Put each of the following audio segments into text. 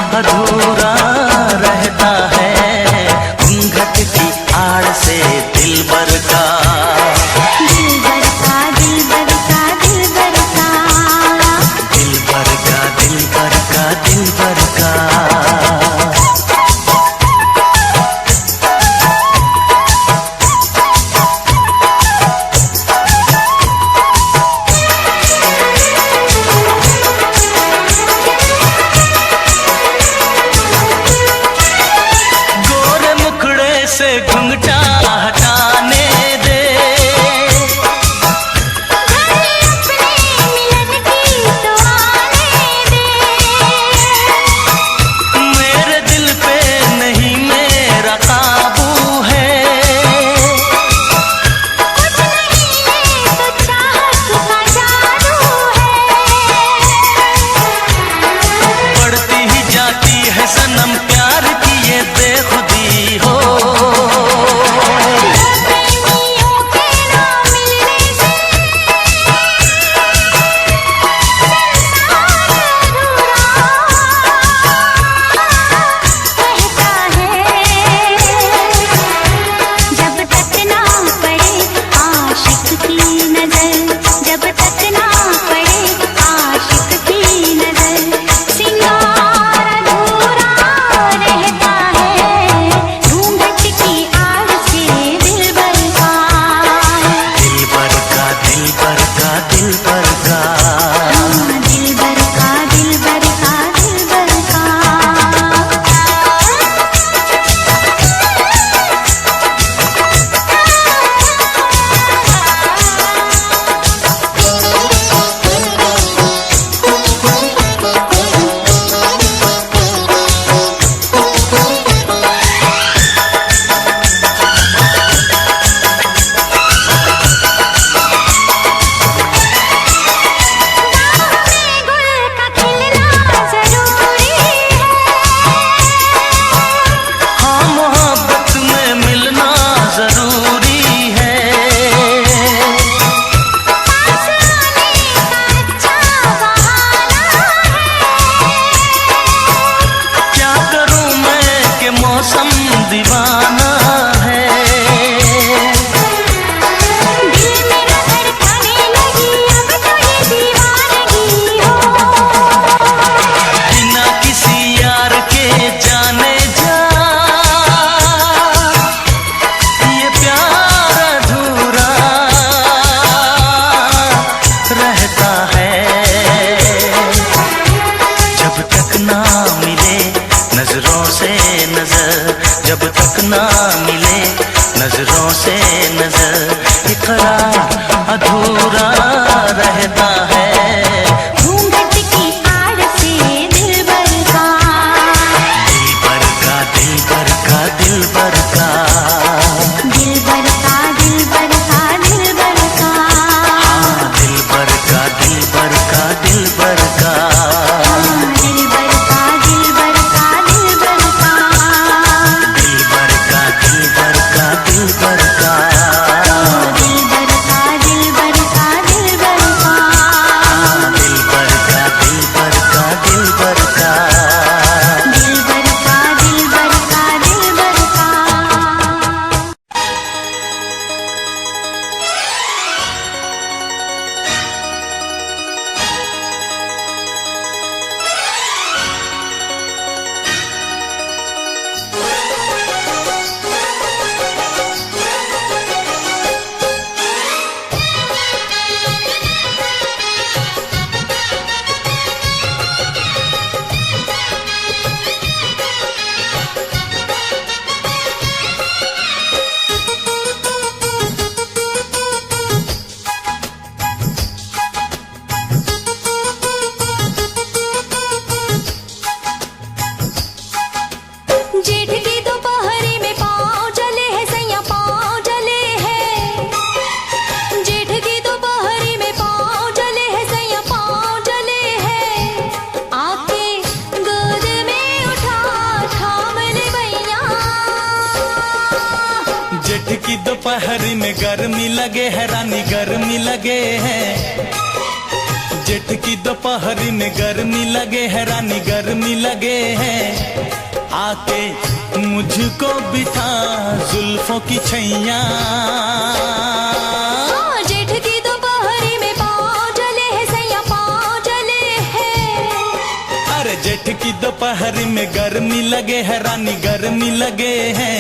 अधूरा रहता है घूंघट की आड़ से दिलबर का। दिलबर का दिलबर का दिलबर का दिलबर का दिलबर का दिलबर का। से घुंघटा हटाने दे, अपने मिलन की तो आने दे। मेरे दिल पे नहीं मेरा काबू है, कुछ नहीं ये तो चाहत का जादू है। बढ़ती ही जाती है सनम प्यार की ये बेखुदी हो। मौसम दीवाना है, दिल मेरा धड़कने लगी अब तो ये दीवानगी हो। बिना किसी यार के जाने जा ये प्यार अधूरा रहता है। जब तक ना मिले नजरों से नजर, जब तक ना मिले नजरों से नजर, इकरार अधूरा रहता है घूंघट की आड़ से दिलबर का। दिलबर का दिलबर का दिलबर का। दिलबर का दिलबर का दिलबर का। हाँ दिलबर का दिलबर का दिलबर का। दिलबर का दिलबर का दिलबर का। दिलबर का दिलबर का दिलबर का। दिलबर का दिलबर का दिलबर का। दिलबर का दिलबर का दिलबर का। दिलबर का दिलबर का दिलबर का। जेठ की दोपहरी में पाँव जले हैं सैया पाँव जले हैं। जेठ की दोपहरी में पाँव जले हैं सैया पाँव जले हैं। आके गोद में उठा थाम ले भैया। जेठ की दोपहरी में गर्मी लगे है रानी गर्मी लगे है। जेठ की दोपहरी में गर्मी लगे है रानी गर्मी लगे है, आके मुझको बिठा जुल्फों की छैया। जेठ की दोपहरी में पाँव जले है सैया पाँव जले है। अरे जेठ की दोपहरी में गर्मी लगे है रानी गर्मी लगे है।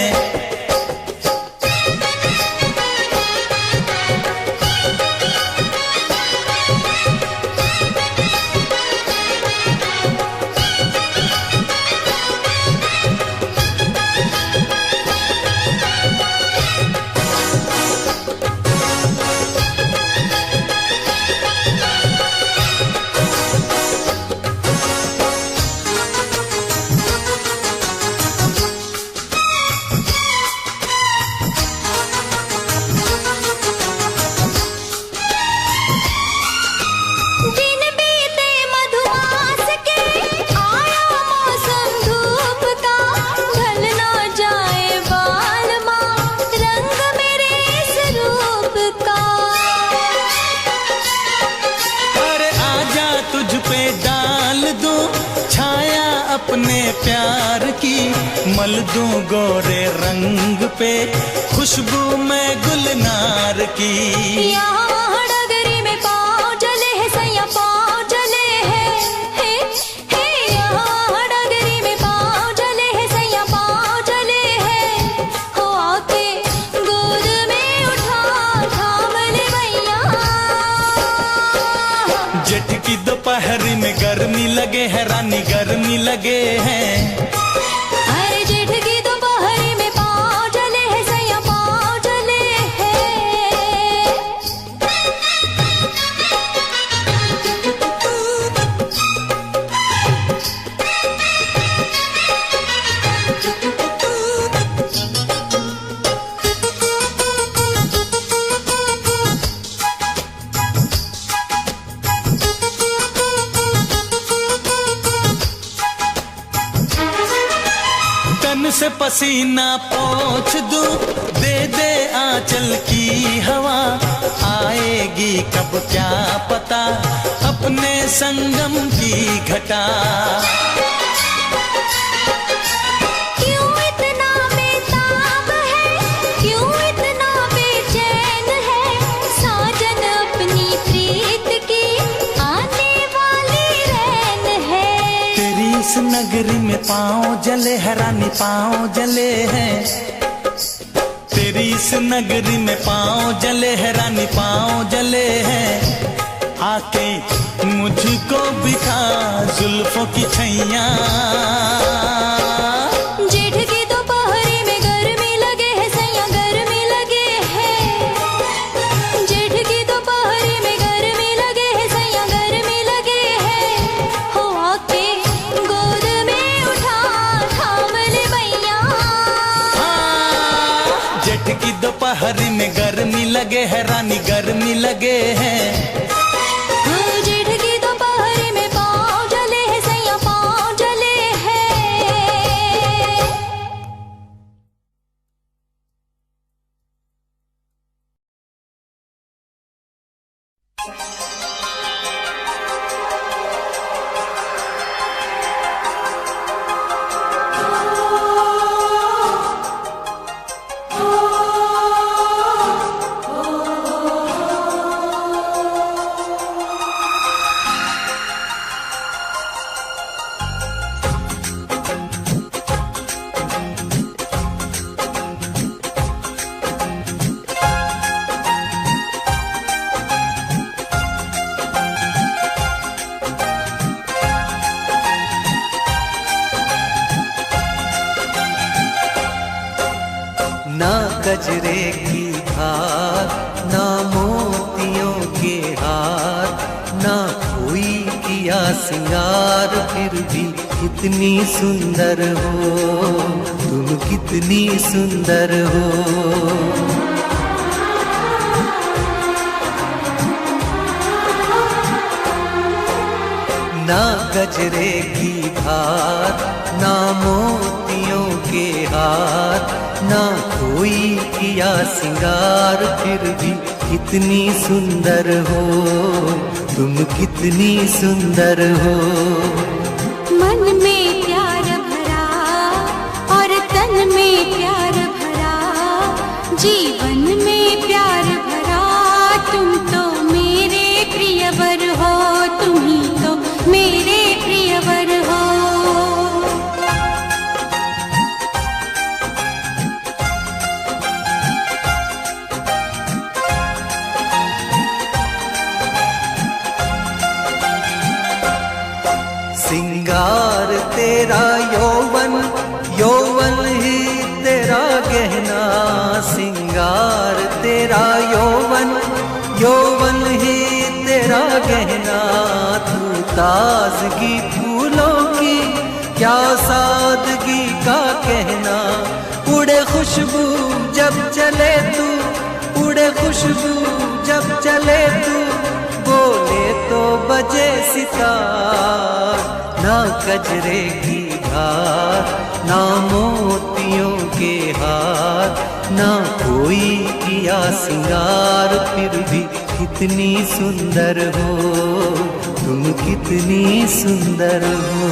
अपने प्यार की मल दूं गोरे रंग पे खुशबू में गुलनार की। यहाँ डगरी में पाँव जले है सैया पाँव जले है। यहाँ डगरी में पाँव जले है सैया पाँव जले है। हो आके गोद में उठा थाम ले भैया। जेठ की दोपहरी में गर्मी लगे है रानी गर्मी लगे हैं। अरे जेठ की दोपहरी में पाँव जले है सैया पाँव जले है। से पसीना पोंछ दूं दे दे आंचल की हवा, आएगी कब क्या पता अपने संगम की घटा। क्यों इतना बेताब है क्यों इतना बेचैन है, साजन अपनी प्रीत की आने वाली रैन है। तेरी इस नगरी में पाँव जले है रानी पाँव जले हैं। तेरी इस नगरी में पाँव जले है रानी पाँव जले हैं। आके मुझको बिठा जुल्फों की छैया। जेठ की दोपहरी में गर्मी लगे है सैया गर्मी लगे है। जेठ की दोपहरी में गर्मी लगे है सैया गर्मी लगे है। हो आके गोद में उठा थाम ले भैया। जेठ की दोपहरी में गर्मी लगे है रानी गर्मी लगे हैं। जेठ की दोपहरी में पाँव जले है सैया पाँव जले है। ना गजरे की धार ना मोतियों के हार, ना कोई किया सिंगार, फिर भी कितनी सुंदर हो तुम कितनी सुंदर हो। ना गजरे की धार ना मोतियों के के हार, ना कोई किया सिंगार, फिर भी कितनी सुंदर हो तुम, कितनी सुंदर हो। मन में प्यार भरा और तन में प्यार भरा, जीवन में प्यार भरा, तुम तो मेरे प्रियवर हो, तुम ही तो मेरे प्रियवर हो। सिंगार तेरा यौवन, यौवन ही तेरा गहना, सिंगार तेरा यौवन, यौवन ही तेरा गहना। तू ताजगी फूलों की, क्या सादगी का कहना, उड़े खुशबू जब चले तू, उड़े खुशबू जब चले तू, बोले तो बजे सितार। ना कजरे की धार, ना मोतियों के हार, ना कोई किया सिंगार, फिर भी कितनी सुंदर हो तुम, कितनी सुंदर हो।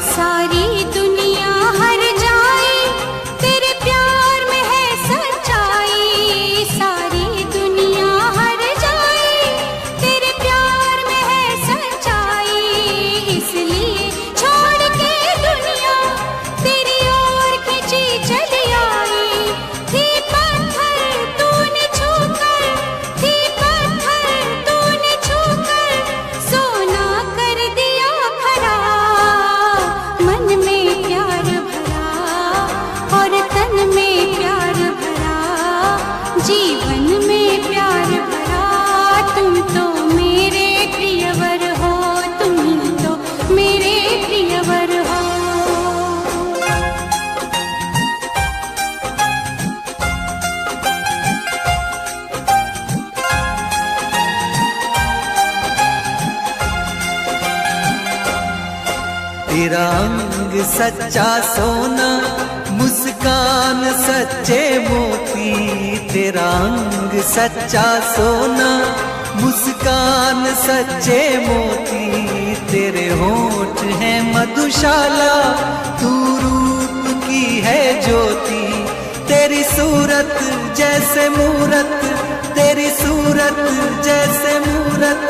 सारी दुनिया हर जाए तेरे प्यार में है सच्चाई, सारी दुनिया हर जाए तेरे प्यार में है सच्चाई, इसलिए छोड़ के दुनिया तेरी ओर खिंची चली आई। थी पत्थर तूने छूकर, थी पत्थर तूने छूकर, सोना कर दिया खरा। मन में प्यार भरा और तन में प्यार भरा, जीवन में प्यार भरा, तुम तो मेरे प्रियवर हो, तुम ही तो मेरे प्रियवर हो। तेरा अंग सच्चा सोना, मुस्कान सच्चे मोती, तेरा अंग सच्चा सोना, मुस्कान सच्चे मोती, तेरे होठ हैं मधुशाला, तू रूप की है ज्योति, तेरी सूरत जैसे मूरत, तेरी सूरत जैसे मूरत,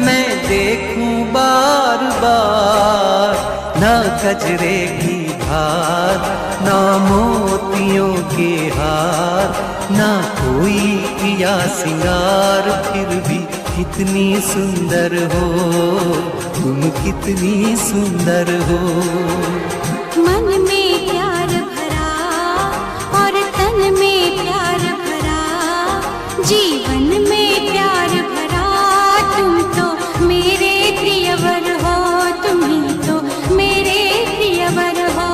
मैं देखूं बार बार। ना गजरे की धार, ना मोतियों के हार, ना कोई किया सिंगार, फिर भी कितनी सुंदर हो तुम, कितनी सुंदर हो। मन में प्यार भरा और तन में प्यार भरा, जीवन में प्यार भरा, तुम तो मेरे प्रियवर हो, तुम ही तो मेरे प्रियवर हो।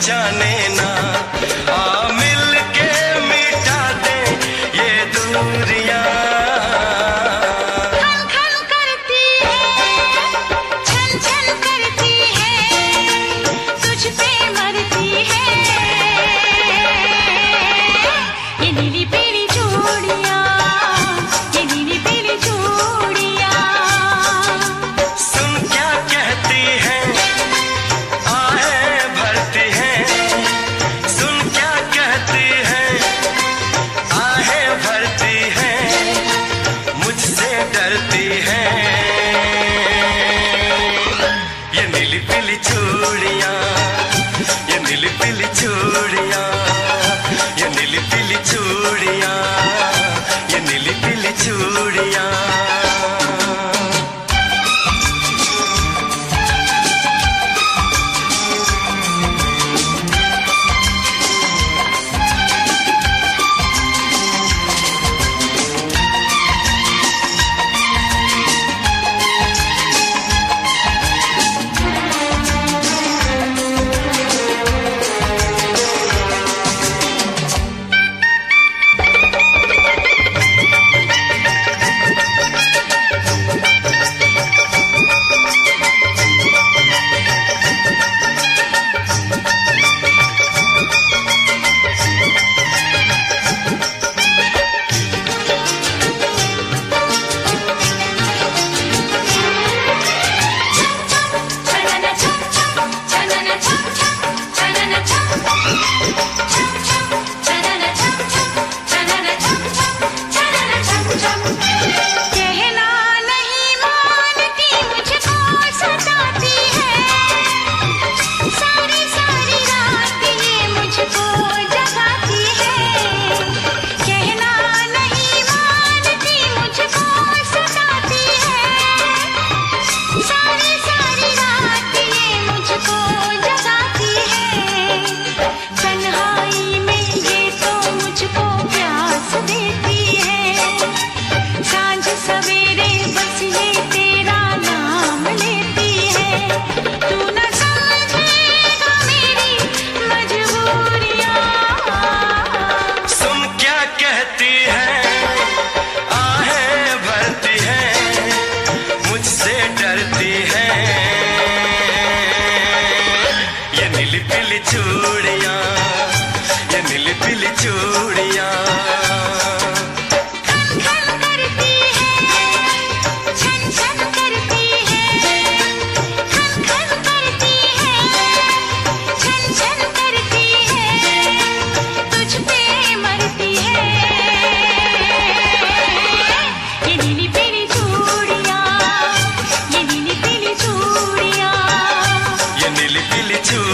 जाने ना आ मिल के मिटा दे ये दूरियां। खन खन करती है, छन छन करती है, तुझ पे मरती है ये नीली पीली चूड़ियां, ये नीली पीली चूड़ियां। सुन क्या कहती है आहें भरती है, सुन क्या कहती है आहें भरती है, मुझसे डरती है ये नीली पीली चूड़ियां, ये नीली पीली चूड़ियां, ये नीली पीली चूड़ियां, ये नीली पीली चूड़ियां।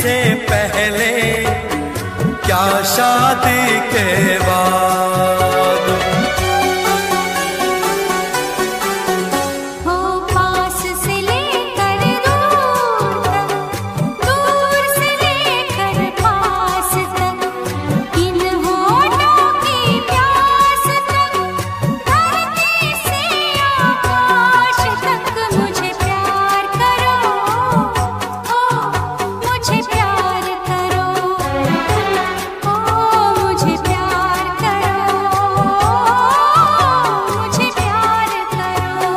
से पहले क्या शादी के बाद। हो पास से लेकर दूर तक, दूर से लेकर पास तक, इन होठों की प्यास तक, धरती से आकाश तक मुझे प्यार करो, ओ मुझे प्यार करो, ओ मुझे प्यार करो, मुझे प्यार करो।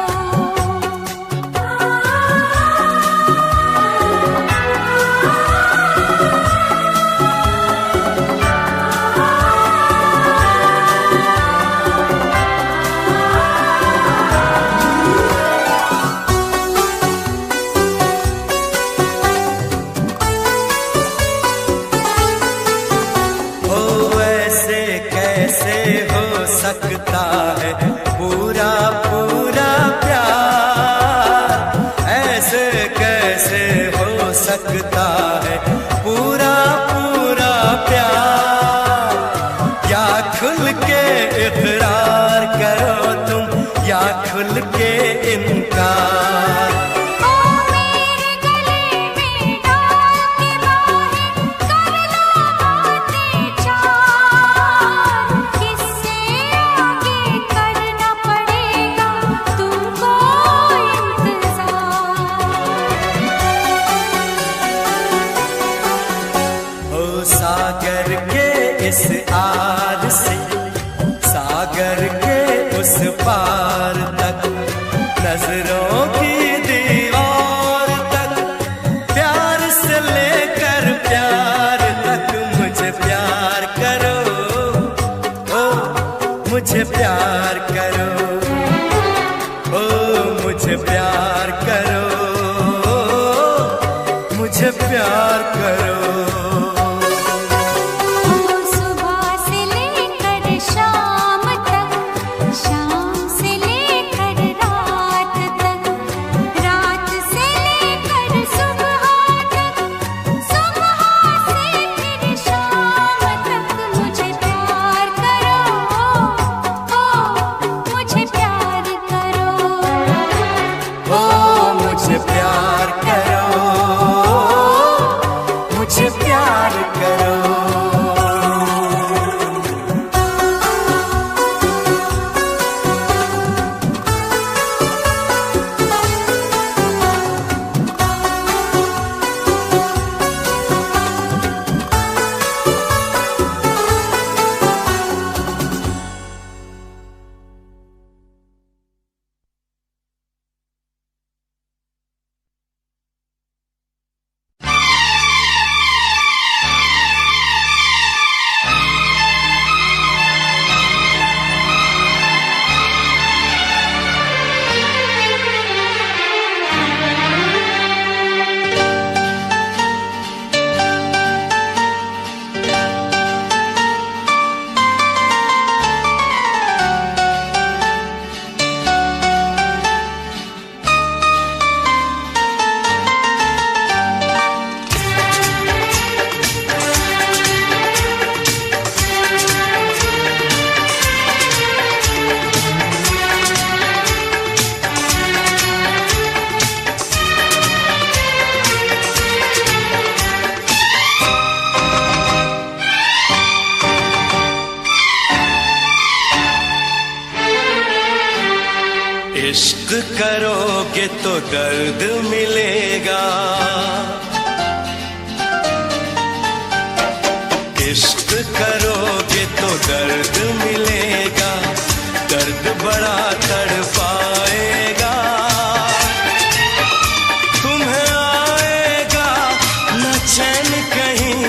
ओ ऐसे कैसे हो सकता है पूरा पूरा प्यार, ऐसे कैसे हो सकता है पूरा पूरा प्यार। या खुल के इकरार करो तुम या खुल के इनकार। ओ मेरे गले में डाल के बाहें कर लो बातें चार, किससे आगे करना पड़ेगा तुमको इंतजार। ओ सागर के इस आर से सागर के उस पार तक, नजरों की दीवार तक, प्यार से लेकर प्यार तक मुझे प्यार करो, ओ मुझे प्यार करो, ओ मुझे प्यार करो, मुझे प्यार करो। ओ सुबह से लेकर शाम तक, शाम से लेकर रात तक, रात से लेकर सुबह तक, सुबह से फिर शाम तक मुझे प्यार करो, ओ मुझे प्यार करो, ओ मुझे प्यार करो, मुझे प्यार करो। इश्क करोगे तो दर्द मिलेगा, इश्क करोगे तो दर्द मिलेगा, दर्द बड़ा तड़पाएगा। तुम्हें आएगा न चैन कहीं,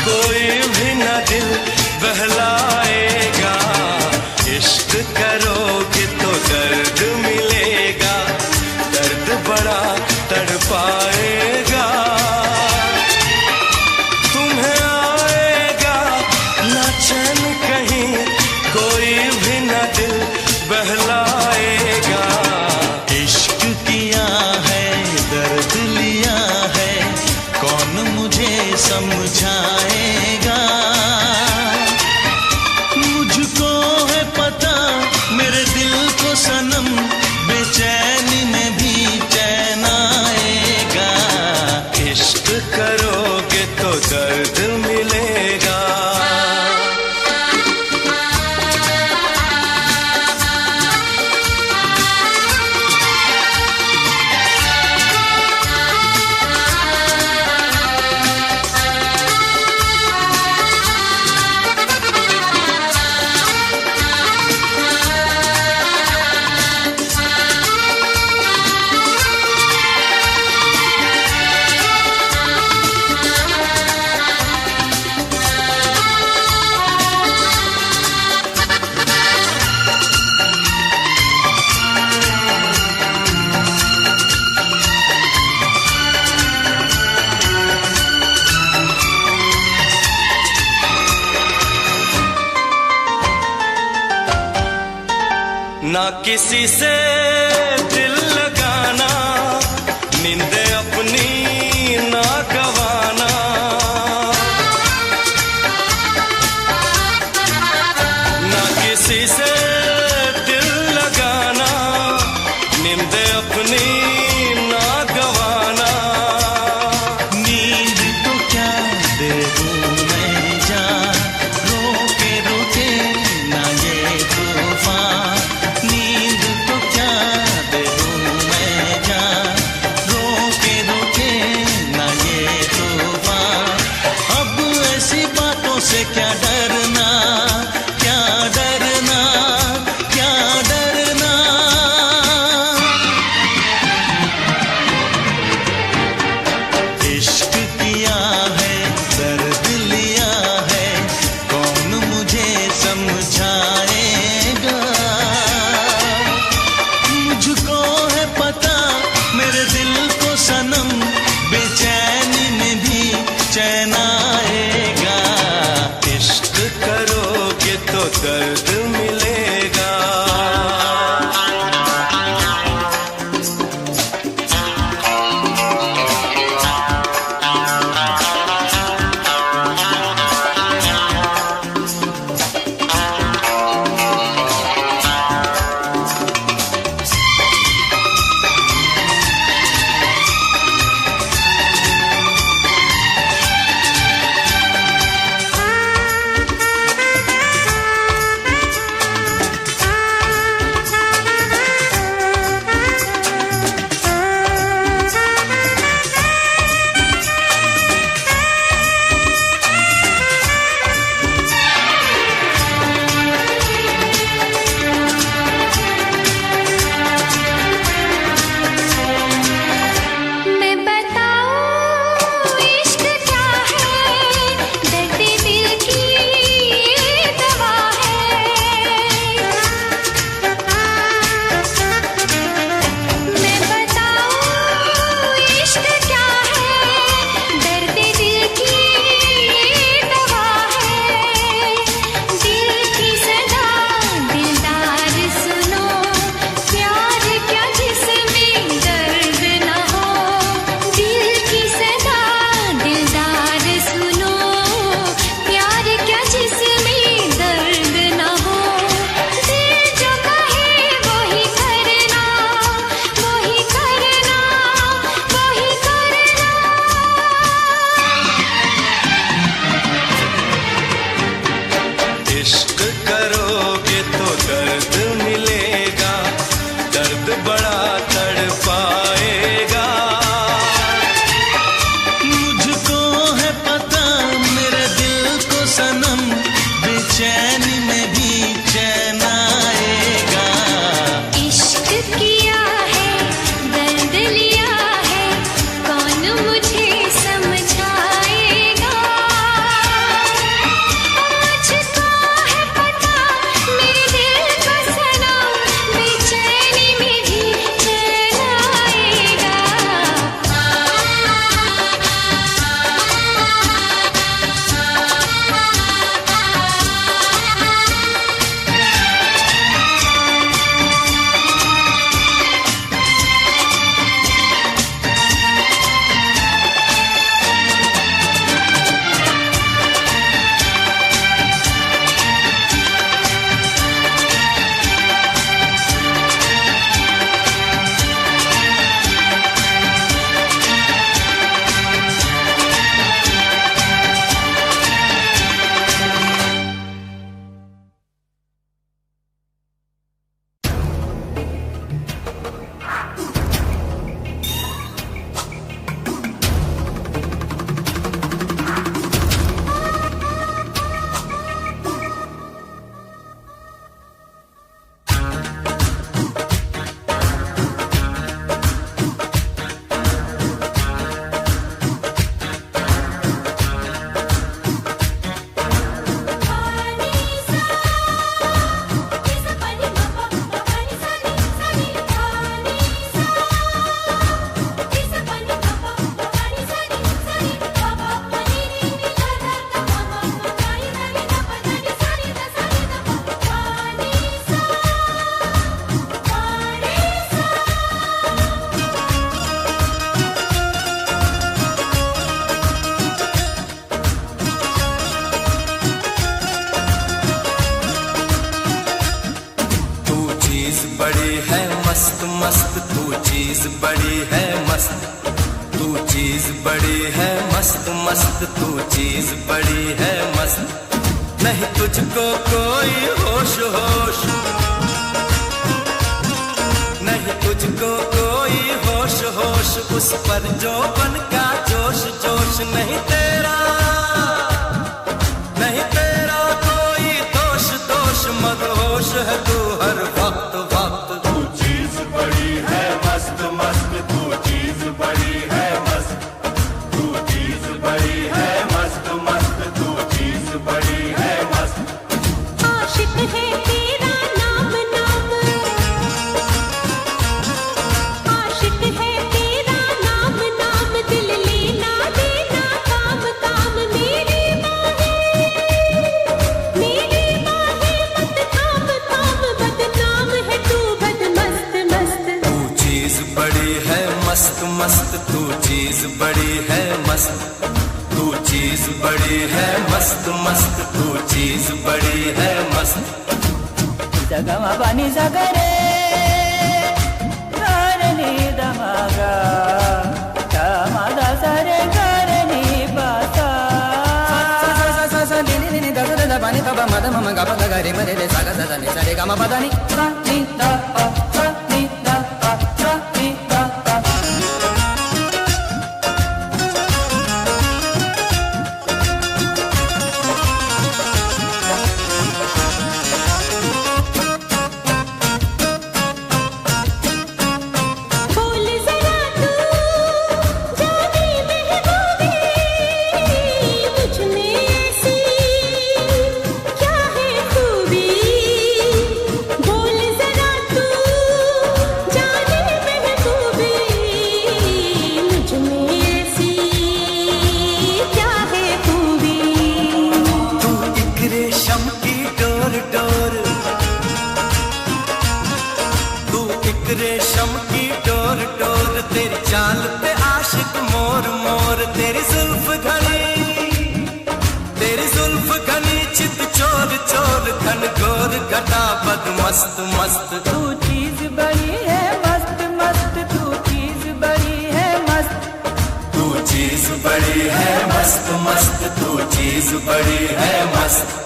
कोई भी न दिल बहलाएगा। इश्क करोगे तो दर्द मिलेगा, दर्द बड़ा तड़पाएगा। तुम्हें आएगा न चैन कहीं, समझाएगा। मुझको है पता मेरे दिल को सनम, बेचैनी में भी चैन आएगा। इश्क करोगे तो दर्द मिलेगा। ना किसी से दिल लगाना, नींद अपनी ना गवाना। ना किसी से दिल लगाना, नींद अपनी ना गवाना। नींद तो क्या दे दूं मैं जान, रोके रोके ना ये तूफान। नींद तो क्या दे दूं मैं जान, रोके रोके ना ये तूफान। अब ऐसी बातों से क्या डरना, क्या डरना, क्या डरना। इश्क किया है, दर्द लिया है, कौन मुझे समझाएगा। मुझको है पता मेरे दिल को सनम, बेचैनी में भी चैन आएगा। इश्क करोगे तो दर्द मिलेगा। मस्त तू चीज बड़ी है मस्त, तू चीज बड़ी है मस्त मस्त, तू चीज बड़ी है मस्त। नहीं तुझको कोई होश होश, नहीं तुझको कोई होश होश, उस पर जो बन का जोश जोश। नहीं तेरा कोई दोष दोष, मदहोश है तू हर वक्त वक्त। तू चीज बड़ी है मस्त मस्त, तू चीज बड़ी है मस्त, तू चीज बड़ी है मस्त मस्त, तू चीज बड़ी है मस्त। आशिक है तेरा नाम नाम, आशिक है तेरा नाम नाम, दिल लेना देना काम काम। मेरी बाहें मत थाम थाम, बदनाम है तू बद मस्त मस्त। तू चीज बड़ी है मस्त मस्त, तू चीज बड़ी है मस्त, तू चीज बड़ी है मस्त मस्त, तू चीज बड़ी है मस्त। जगमा पानी सगरे करनी दमागा, दमादा सरे करनी बासा। नी दा दा दा पानी तबा मद मम गा पा गा रे मरे रे सा गा सा दा नि सा रे गा मा पा दा नि सा नि दा पा सा नि दा पा सा नि दा पा। बोल जरा तू जाने महबूबी, मुझ में ऐसी क्या है खूबी। बोल जरा तू जाने महबूबी, मुझ में ऐसी क्या है खूबी। तू एक रेशम की डोर डोर, तू एक रेशम की डोर डोर, तेरी चाल पे आशिक मोर मोर। तेरी जुल्फ घनी चित चोर चोर, घन घोर घटा बद मस्त मस्त। तू चीज बड़ी है मस्त मस्त, तू चीज बड़ी है मस्त, तू चीज बड़ी है मस्त मस्त, तू चीज बड़ी है मस्त।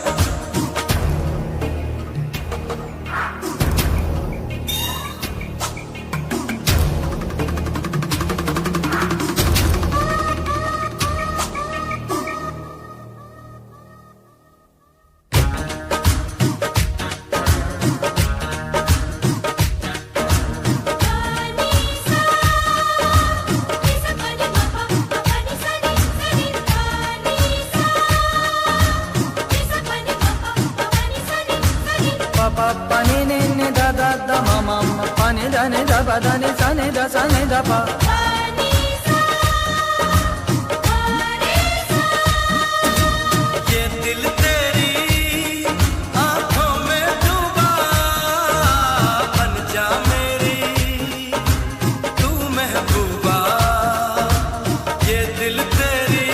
पापा पानी ने दा दा दा मामा पानी दा ने दा पा दा ने सा ने दा पा। ये दिल तेरी आंखों में डूबा, बन जा मेरी तू महबूबा। ये दिल तेरी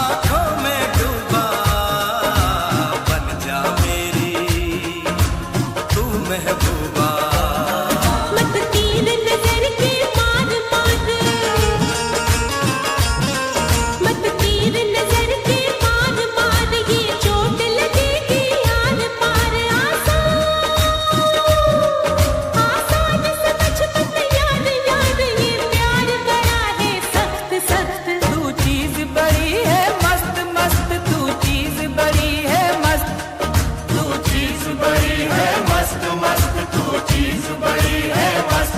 आंखों में डूबा, बन जा मेरी तू महबूबा। मत तीर नजर के मार मार, मत तीर नजर के मार मार, ये चोट लगेगी यार पार। आसान समझ मत यार यार, ये प्यार बड़ा है सख्त सख्त। तू चीज बड़ी है मस्त मस्त, तू चीज बड़ी है मस्त, तू चीज बड़ी है मस्त मस्त, तू चीज बड़ी है मस्त।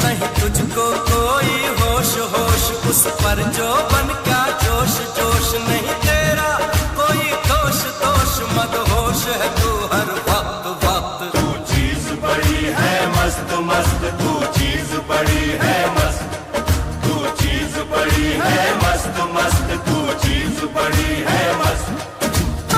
नहीं तुझको कोई होश होश, उस पर जो बन का जोश जोश। नहीं तेरा कोई दोष दोष, मदहोश है तू हर वक्त वक्त। तू चीज बड़ी है मस्त मस्त, तू चीज बड़ी है मस्त, तू चीज बड़ी है मस्त मस्त, तू चीज बड़ी है मस्त।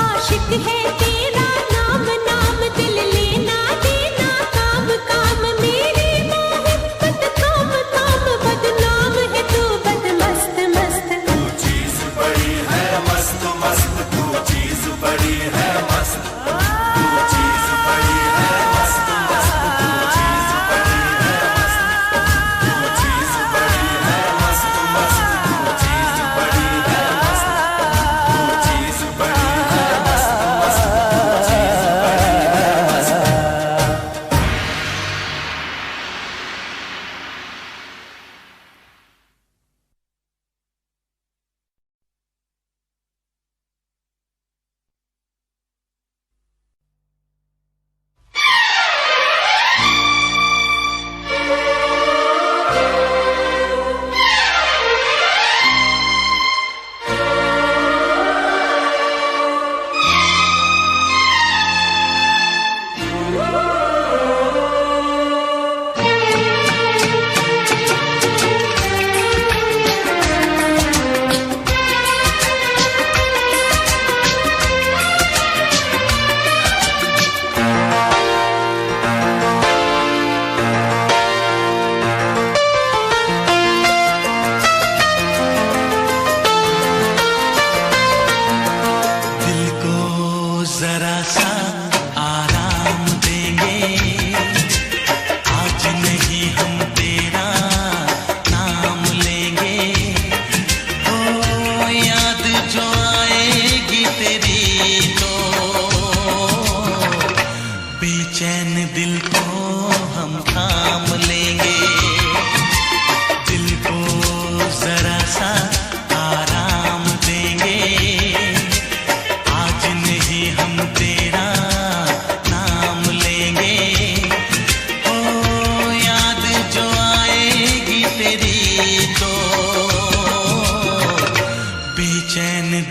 आशिक है तेरा नाम नाम, दिल लेना देना काम काम। मेरी बाहें मत थाम थाम, बदनाम है तू बद मस्त मस्त। तू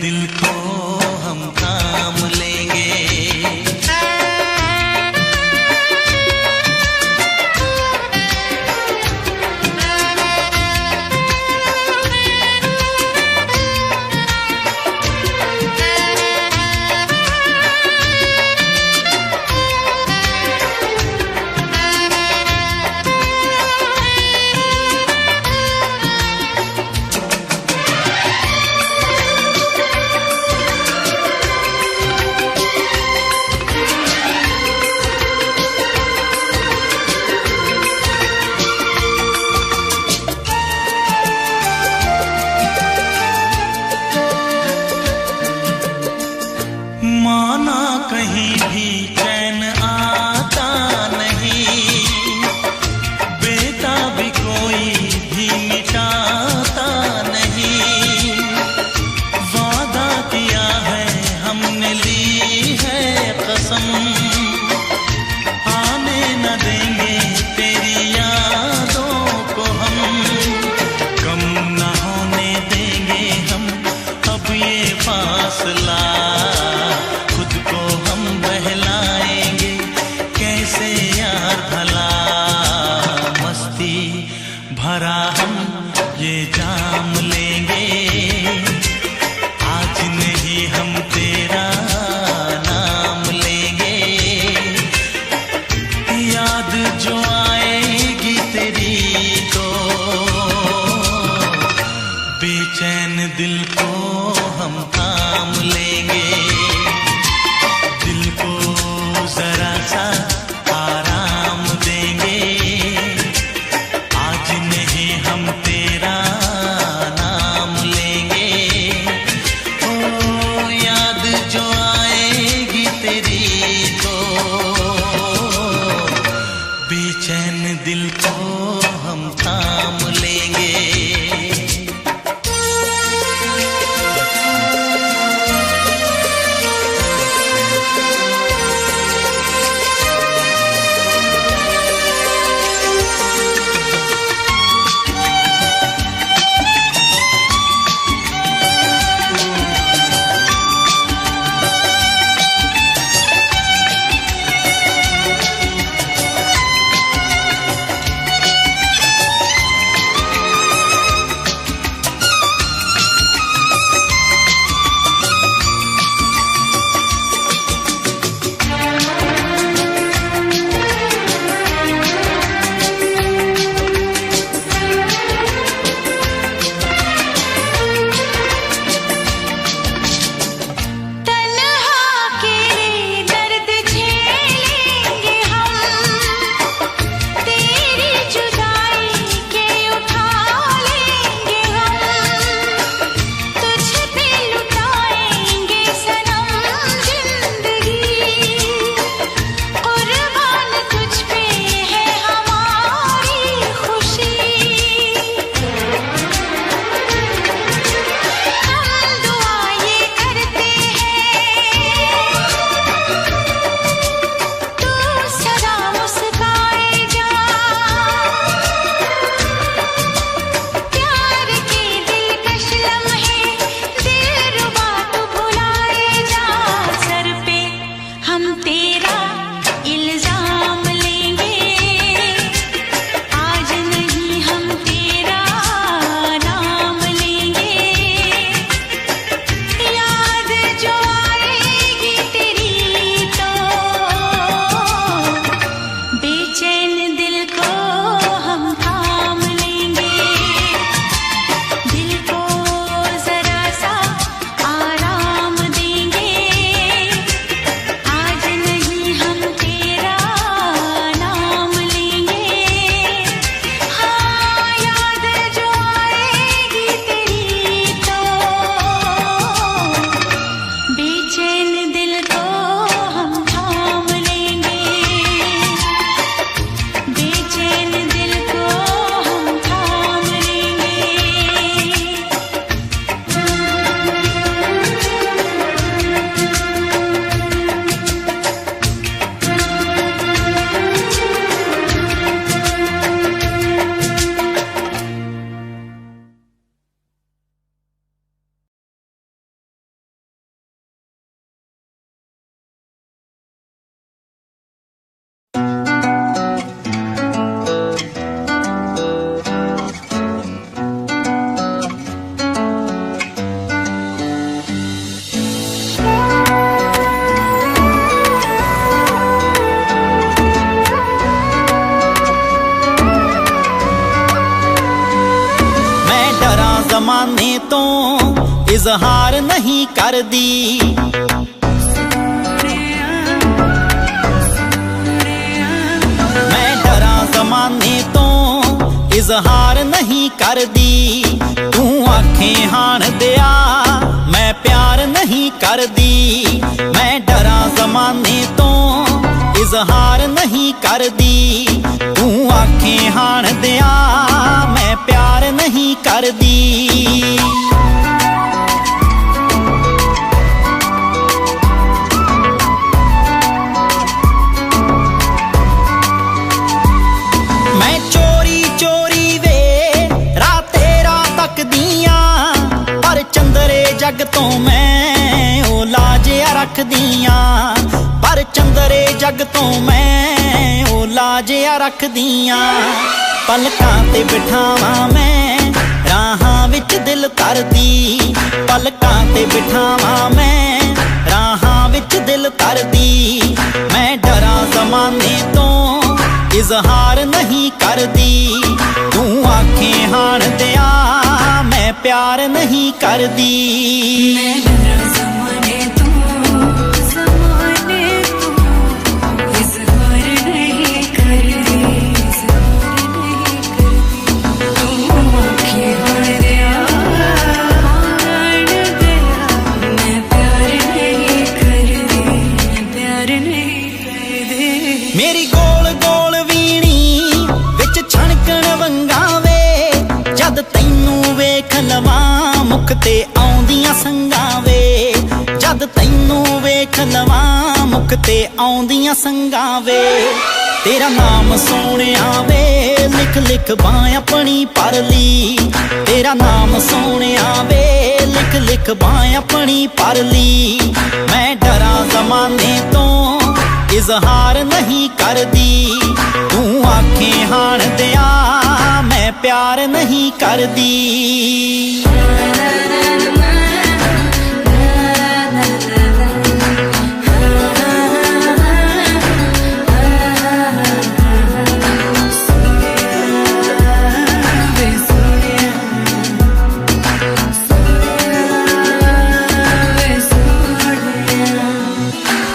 दिल को हम थाम लेंगे। इजहार नहीं करदी। मैं डरा जमाने तो इजहार नहीं करदी। तू आखें हाण दिया मैं प्यार नहीं करदी। मैं डरा जमाने तो इजहार नहीं करदी। तू आखें हाण दिया मैं प्यार नहीं करदी। मैं चोरी चोरी वे राते रात तक दियां, पर चंदरे जग तो मैं ओ लाजिया रख दियां। पर चंदरे जग तो मैं ओ लाजिया रख दियां। पलकां ते बिठावां मैं राहां विच दिल तरदी। पलकां ते बिठावां मैं राहां विच दिल तरदी। मैं डरा जमाने तो इजहार नहीं करदी। तू आखें हाण दिया मैं प्यार नहीं करदी। मैं डरा ज़माने तो इज़हार नहीं करदी। इज़हार नहीं करदी। तू आखे हाण दिया मैं प्यार नहीं करदी। मैं प्यार नहीं करदी। मेरी गोल गोल वीणी विच छणकण वंगावे, जद तैनू वेख लवां मुख ते आउंदियां संगां वे। जद तैनू वेख लवां मुख ते आउंदियां संगां वे। तेरा नाम सोहणिया वे लिख लिख बां अपनी परली। तेरा नाम सोहणिया वे लिख लिख बां अपनी परली। मैं डरा जमाने तो इजहार नहीं करदी। तू आखें हाण दिया मैं प्यार नहीं करदी।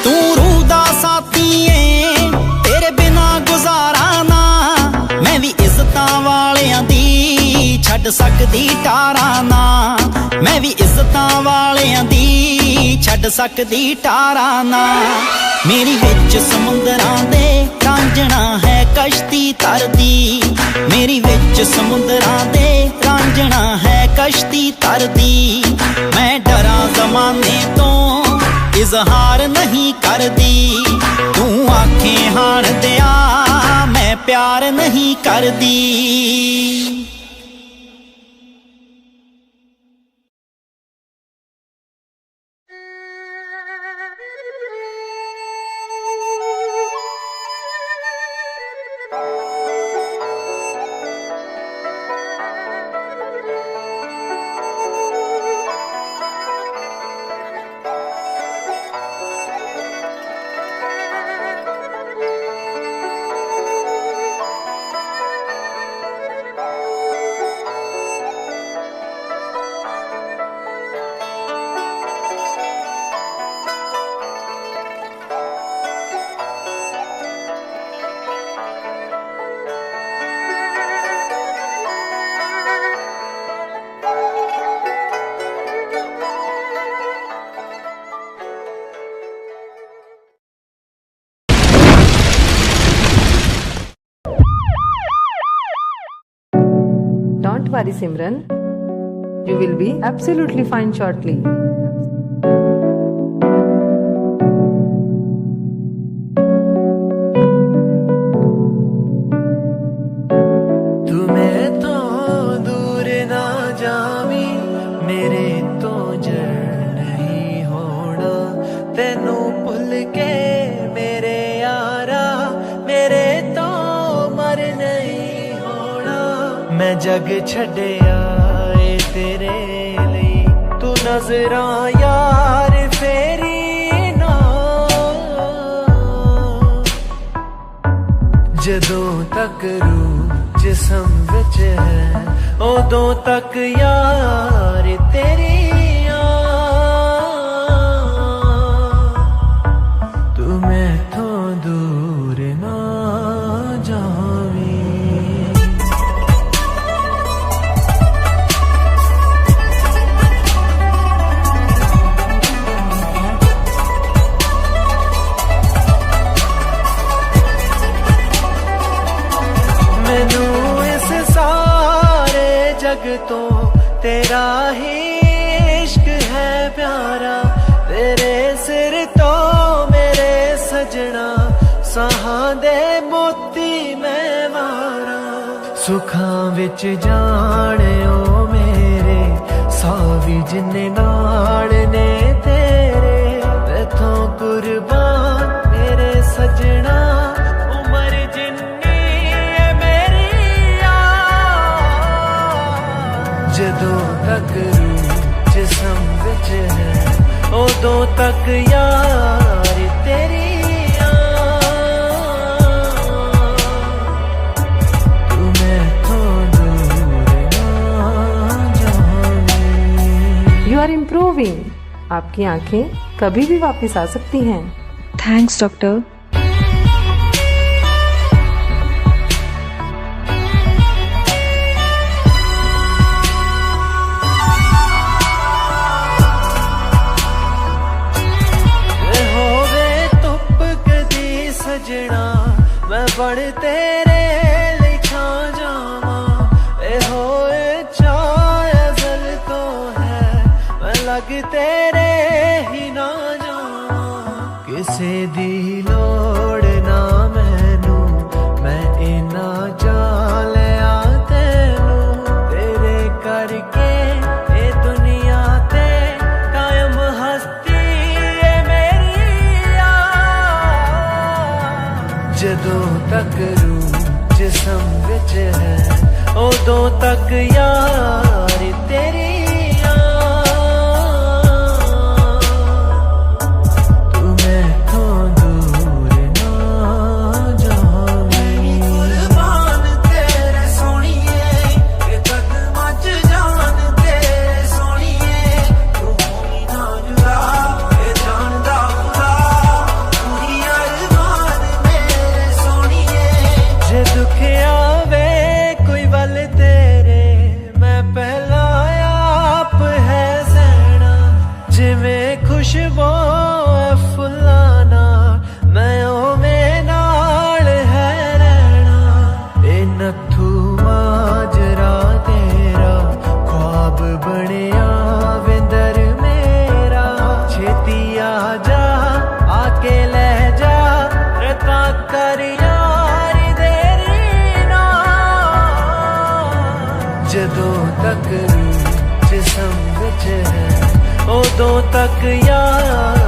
तू रूह दा साथी ऐ तेरे बिना गुजारा ना। मैं भी इज्जतां वालियां दी छड्ड सकदी टारा ना। मैं भी इज्जतां वालियां दी छड्ड सकदी टारा ना। मेरी विच समुंदरां दे रांझणा है कश्ती तरदी। मेरी विच समुंदरां दे रांझणा है कश्ती तरदी। मैं डरा जमाने तो इजहार नहीं करदी। तू आखें हाण दिया मैं प्यार नहीं करदी। Don't worry, Simran. You will be absolutely fine shortly. तू मेरे तो दूर ना जावी, मेरे तो जड़ नहीं होना। तेनू भुल के मेरे यारा, मेरे तो मर नहीं होना। मैं जग छड्डिया ए तेरे लिए, तू नजरां यार फेरी ना। जदों तक रूह जिस्म विच है, उदों तक यार तेरी विच जाने ओ मेरे सावी जिन्ने नाल ने तेरे इथों कुर्बान मेरे सजना उम्र जिन्नी है मेरी जदों तक रूह जिस्म विच है उदों तक यार तेरी यू आर इम्प्रूविंग। आपकी आंखें कभी भी वापस आ सकती हैं। Thanks doctor. सजना मैं बड़ तेरे लिखा जावा ए होए चायल तो है मैं लग तेरे ही ना जावा किसे दी लोड़ ना मैनू मैं इना जा लिया तेनू तेरे करके ए दुनिया ते कायम हस्ती जदों तक रूह जिस्म विच है उदों तक यार तेरी तू मैथों दूर ना जावे कुर्बान तेरे सोनिए के कदमां च जान तेरे सोनिए तू होवी ना जुदा ए जानदा खुदा पूरी अरमान जे दुख आवे कोई वल तेरे मैं पहला आप है सहना जिवें खुशबू फुलाना मैं ओवें नाल है रहना ए नथू माजरा तेरा ख्वाब बनिया विंदर मेरा छेती आ जा आके ले जा रता कर जदों तक रूह जिस्म विच है उदों तक यार